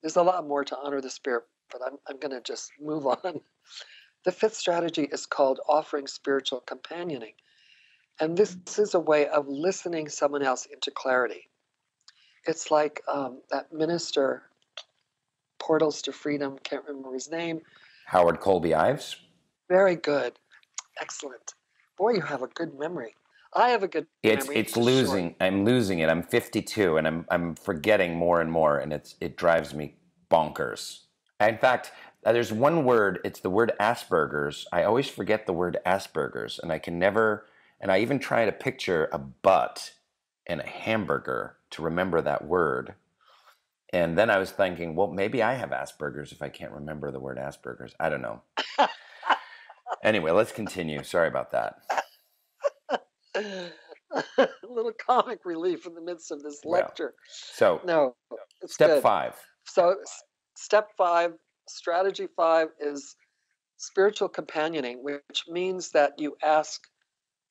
there's a lot more to honor the spirit, but I'm going to just move on. The fifth strategy is called offering spiritual companioning. And this is a way of listening someone else into clarity. It's like that minister, Portals to Freedom, can't remember his name. Howard Colby Ives. Very good. Excellent. Boy, you have a good memory. I have a good memory. It's losing. Short. I'm losing it. I'm 52 and I'm forgetting more and more, and it drives me bonkers. In fact, there's one word. It's the word Asperger's. I always forget the word Asperger's, and I can never. And I even try to picture a butt and a hamburger to remember that word. And then I was thinking, well, maybe I have Asperger's if I can't remember the word Asperger's. I don't know. Anyway, let's continue. Sorry about that. A little comic relief in the midst of this lecture. So, no, it's step good. 5. So, step 5, strategy 5 is spiritual companioning, which means that you ask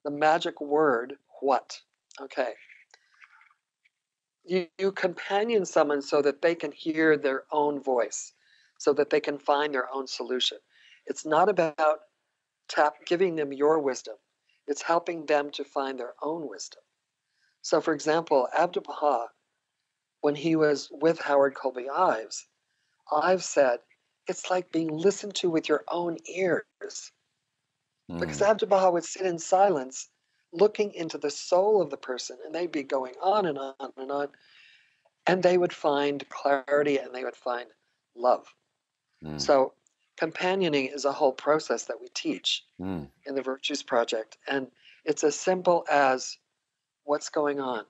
the magic word, what? Okay. You companion someone so that they can hear their own voice, so that they can find their own solution. It's not about giving them your wisdom. It's helping them to find their own wisdom. So, for example, Abdu'l-Baha, when he was with Howard Colby Ives, Ives said, it's like being listened to with your own ears. Because Abdu'l-Baha would sit in silence, looking into the soul of the person, and they'd be going on and on and on, and they would find clarity and they would find love. So companioning is a whole process that we teach in the Virtues Project, and it's as simple as what's going on.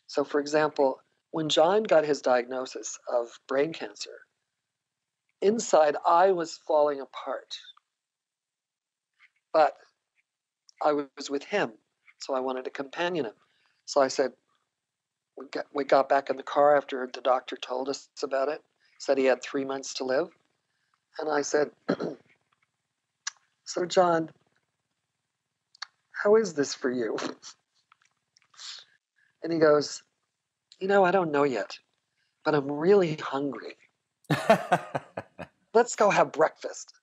So, for example, when John got his diagnosis of brain cancer, inside I was falling apart, but I was with him, so I wanted to companion him. So I said, we got back in the car after the doctor told us about it, said he had 3 months to live. And I said, so John, how is this for you? And he goes, I don't know yet, but I'm really hungry. Let's go have breakfast.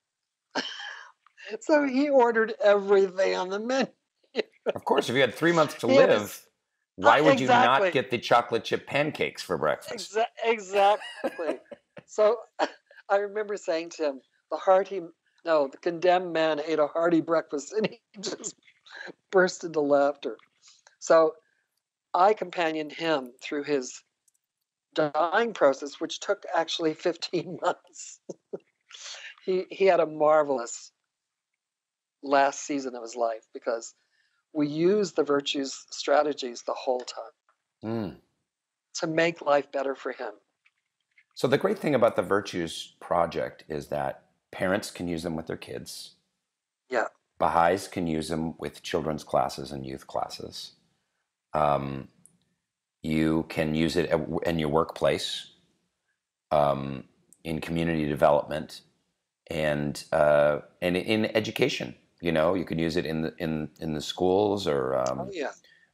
So he ordered everything on the menu. Of course, if you had 3 months to live, why would exactly. you not get the chocolate chip pancakes for breakfast? Exactly. So I remember saying to him, the condemned man ate a hearty breakfast, and he just burst into laughter. So I companioned him through his dying process, which took actually 15 months. He had a marvelous last season of his life because we used the virtues strategies the whole time. Mm. to make life better for him. So the great thing about the Virtues Project is that parents can use them with their kids. Yeah. Baha'is can use them with children's classes and youth classes. You can use it in your workplace, in community development, and in education. You know, you can use it in the schools, or Oh, yeah.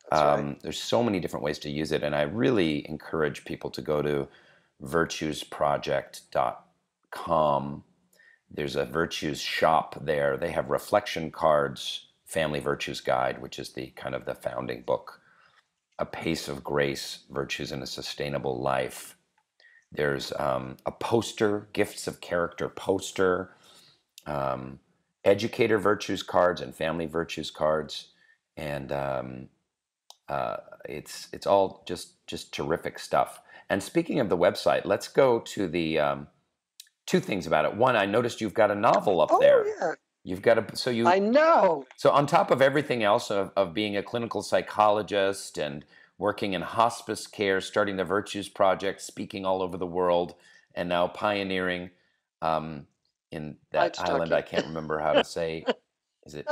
That's right. there's so many different ways to use it. And I really encourage people to go to virtuesproject.com. There's a virtues shop there. They have reflection cards, Family Virtues Guide, which is the kind of the founding book, A Pace of Grace, Virtues in a Sustainable Life. There's a poster, Gifts of Character poster, educator virtues cards and family virtues cards. And it's all just terrific stuff. And speaking of the website, let's go to the two things about it. One, I noticed you've got a novel up there. Oh, yeah. You've got I know. So on top of everything else of being a clinical psychologist and working in hospice care, starting the Virtues Project, speaking all over the world, and now pioneering in that Aitutaki. island I can't remember how to say. Is it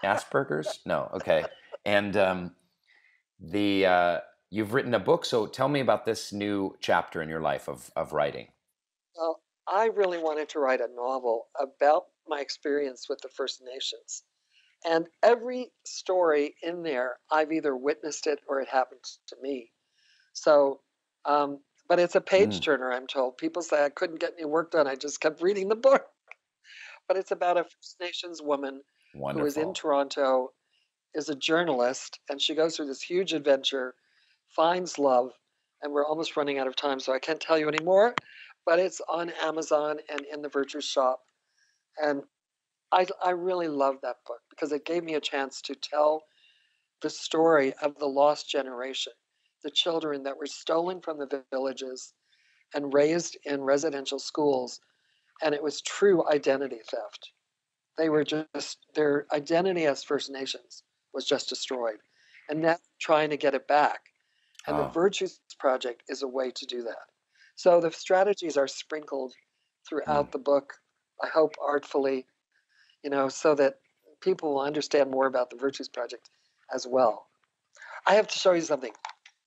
Asperger's? No, okay. And you've written a book, so tell me about this new chapter in your life of writing. Well, I really wanted to write a novel about my experience with the First Nations. And every story in there, I've either witnessed it or it happened to me. So, but it's a page turner, I'm told. People say I couldn't get any work done. I just kept reading the book. But it's about a First Nations woman who is in Toronto, is a journalist, and she goes through this huge adventure, finds love, and we're almost running out of time, so I can't tell you anymore. But it's on Amazon and in the Virtues shop. And I really love that book because it gave me a chance to tell the story of the lost generation, the children that were stolen from the villages and raised in residential schools. And it was true identity theft. They were just, their identity as First Nations was just destroyed. And now trying to get it back. And the Virtues Project is a way to do that. So the strategies are sprinkled throughout the book, I hope artfully, so that people will understand more about the Virtues Project as well. I have to show you something.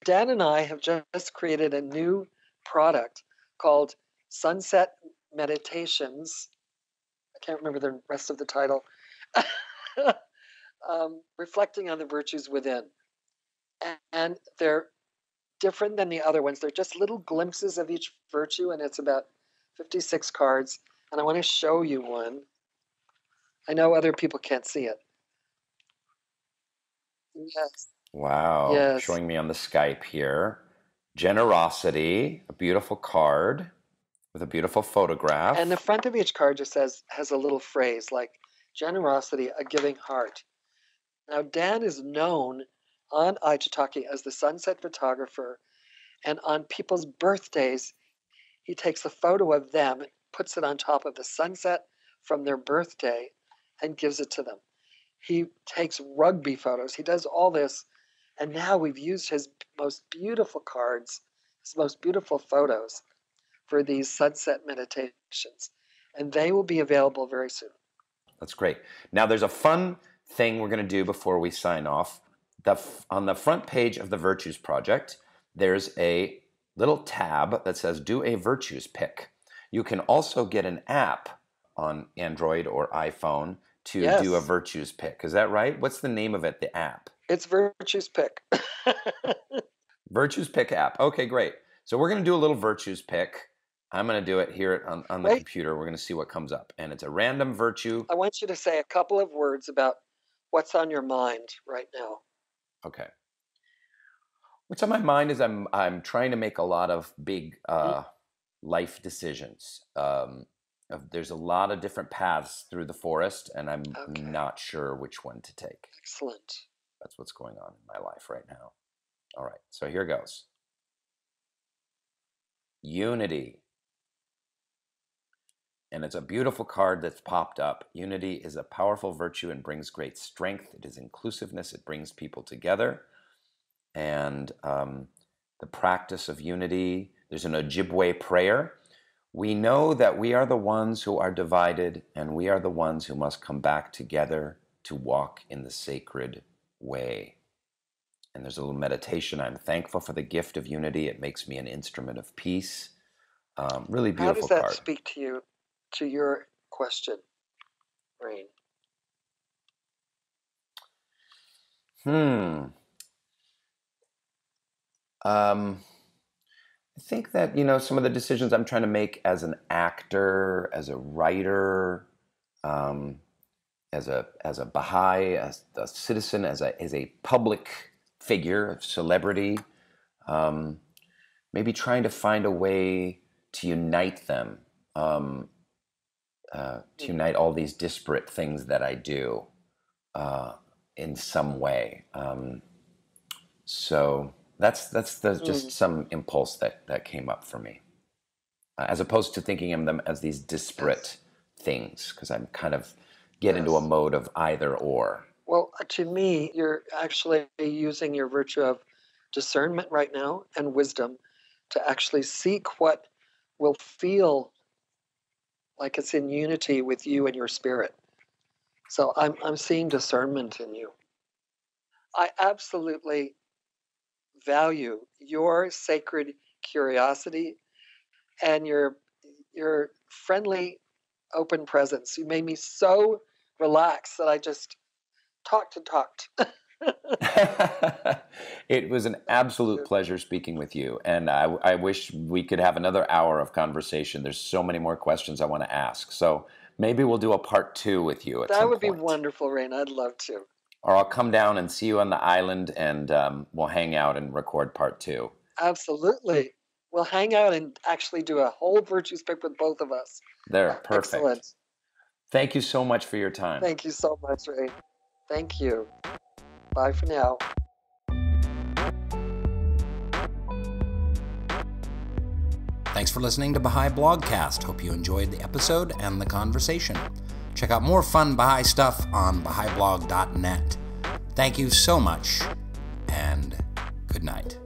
Dan and I have just created a new product called Sunset Meditations. I can't remember the rest of the title. Reflecting on the virtues within. And they're different than the other ones. They're just little glimpses of each virtue, and it's about 56 cards. And I want to show you one. I know other people can't see it. Yes. Wow. Yes. Showing me on the Skype here. Generosity, a beautiful card with a beautiful photograph. And the front of each card just has a little phrase like generosity, a giving heart. Now, Dan is known on Aitutaki as the sunset photographer, and on people's birthdays, he takes a photo of them, puts it on top of the sunset from their birthday, and gives it to them. He takes rugby photos. He does all this, and now we've used his most beautiful cards, his most beautiful photos for these sunset meditations, and they will be available very soon. That's great. Now, there's a fun thing we're going to do before we sign off. On the front page of the Virtues Project, there's a little tab that says Do a Virtues Pick. You can also get an app on Android or iPhone to do a Virtues Pick. Is that right? What's the name of it, the app? It's Virtues Pick. Virtues Pick app. Okay, great. So we're going to do a little Virtues Pick. I'm going to do it here on the computer. We're going to see what comes up. And it's a random virtue. I want you to say a couple of words about what's on your mind right now. Okay. What's on my mind is I'm trying to make a lot of big life decisions. There's a lot of different paths through the forest, and I'm not sure which one to take. Excellent. That's what's going on in my life right now. All right, so here goes. Unity. And it's a beautiful card that's popped up. Unity is a powerful virtue and brings great strength. It is inclusiveness. It brings people together. and the practice of unity. There's an Ojibwe prayer. We know that we are the ones who are divided, and we are the ones who must come back together to walk in the sacred way. And there's a little meditation. I'm thankful for the gift of unity. It makes me an instrument of peace. Really beautiful How does that card. speak to you, to your question, Rainn? I think that, you know, some of the decisions I'm trying to make as an actor, as a writer, as a Baha'i, as a citizen, as a public figure, a celebrity, maybe trying to find a way to unite them, to unite all these disparate things that I do in some way. So that's just some impulse that came up for me, as opposed to thinking of them as these disparate things, because I'm kind of get into a mode of either or. Well, to me, you're actually using your virtue of discernment right now and wisdom to actually seek what will feel like it's in unity with you and your spirit. So I'm seeing discernment in you. I absolutely value your sacred curiosity and your friendly, open presence. You made me so relaxed that I just talked. It was an absolute pleasure speaking with you, and I wish we could have another hour of conversation. There's so many more questions I want to ask, so maybe we'll do a part 2 with you at some point. That would be wonderful, Rainn. I'd love to. Or I'll come down and see you on the island, and we'll hang out and record part 2. Absolutely. We'll hang out and actually do a whole virtue spec with both of us. There, perfect. Excellent. Thank you so much for your time. Thank you so much, Rainn. Thank you. Bye for now. Thanks for listening to Baha'i Blogcast. Hope you enjoyed the episode and the conversation. Check out more fun Baha'i stuff on bahaiblog.net. Thank you so much, and good night.